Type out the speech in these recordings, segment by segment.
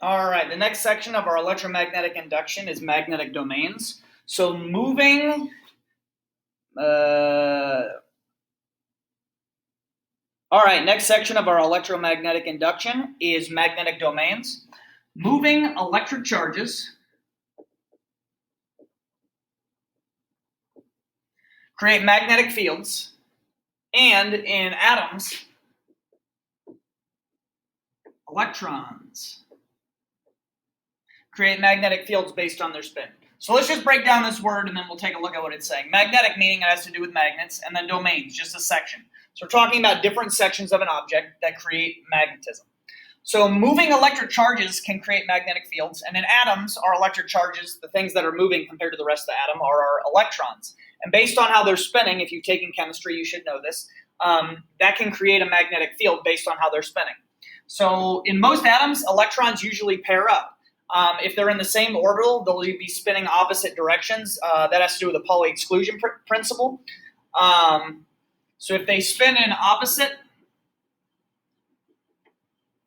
All right, the next section of our electromagnetic induction is magnetic domains. So moving, all right, next section of our electromagnetic induction is magnetic domains. Moving electric charges create magnetic fields, and in atoms, electrons create magnetic fields based on their spin. So let's just break down this word and then we'll take a look at what it's saying. Magnetic meaning it has to do with magnets, and then domains, just a section. So we're talking about different sections of an object that create magnetism. So moving electric charges can create magnetic fields, and in atoms, our electric charges, the things that are moving compared to the rest of the atom, are our electrons. And based on how they're spinning, if you've taken chemistry, you should know this, that can create a magnetic field based on how they're spinning. So in most atoms, electrons usually pair up. If they're in the same orbital, they'll be spinning opposite directions. That has to do with the Pauli exclusion principle. So if they spin in opposite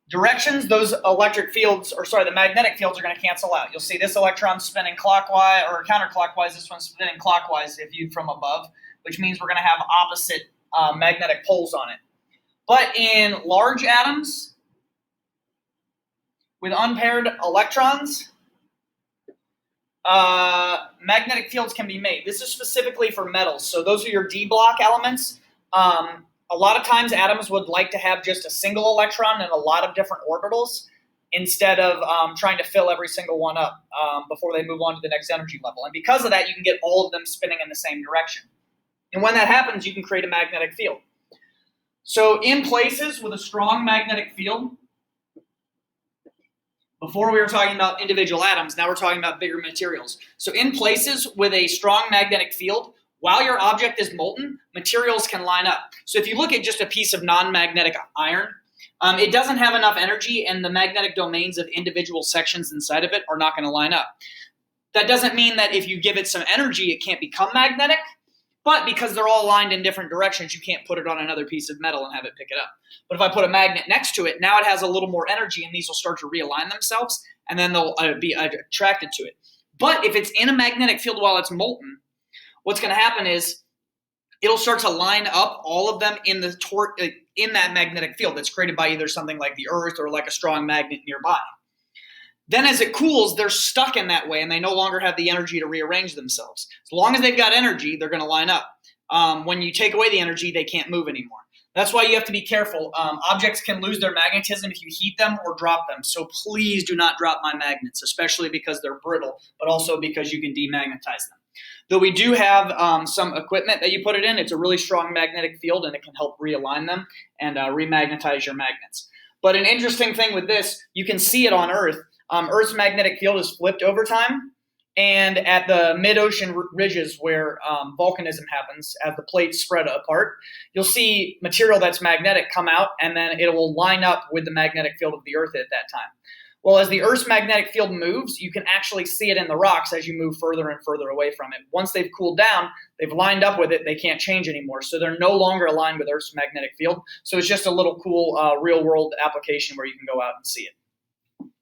directions, those electric fields, the magnetic fields are going to cancel out. You'll see this electron spinning clockwise or counterclockwise, this one's spinning clockwise if viewed from above, which means we're going to have opposite magnetic poles on it. But in large atoms with unpaired electrons, magnetic fields can be made. This is specifically for metals. So those are your D block elements. A lot of times atoms would like to have just a single electron in a lot of different orbitals instead of trying to fill every single one up before they move on to the next energy level. And because of that, you can get all of them spinning in the same direction. And when that happens, you can create a magnetic field. So in places with a strong magnetic field, before we were talking about individual atoms, now we're talking about bigger materials. So in places with a strong magnetic field, while your object is molten, materials can line up. So if you look at just a piece of non-magnetic iron, it doesn't have enough energy, and the magnetic domains of individual sections inside of it are not going to line up. That doesn't mean that if you give it some energy, it can't become magnetic, but because they're all aligned in different directions, you can't put it on another piece of metal and have it pick it up. But if I put a magnet next to it, now it has a little more energy, and these will start to realign themselves, and then they'll be attracted to it. But if it's in a magnetic field while it's molten, what's going to happen is it'll start to line up all of them in that magnetic field that's created by either something like the Earth or like a strong magnet nearby. Then as it cools, they're stuck in that way, and they no longer have the energy to rearrange themselves. As long as they've got energy, they're going to line up. When you take away the energy, they can't move anymore. That's why you have to be careful. Objects can lose their magnetism if you heat them or drop them. So please do not drop my magnets, especially because they're brittle, but also because you can demagnetize them. Though we do have some equipment that you put it in, it's a really strong magnetic field, and it can help realign them and remagnetize your magnets. But an interesting thing with this, you can see it on Earth. Earth's magnetic field is flipped over time, and at the mid-ocean ridges where volcanism happens, as the plates spread apart, you'll see material that's magnetic come out, and then it will line up with the magnetic field of the Earth at that time. Well, as the Earth's magnetic field moves, you can actually see it in the rocks as you move further and further away from it. Once they've cooled down, they've lined up with it, they can't change anymore. So they're no longer aligned with Earth's magnetic field. So it's just a little cool real-world application where you can go out and see it.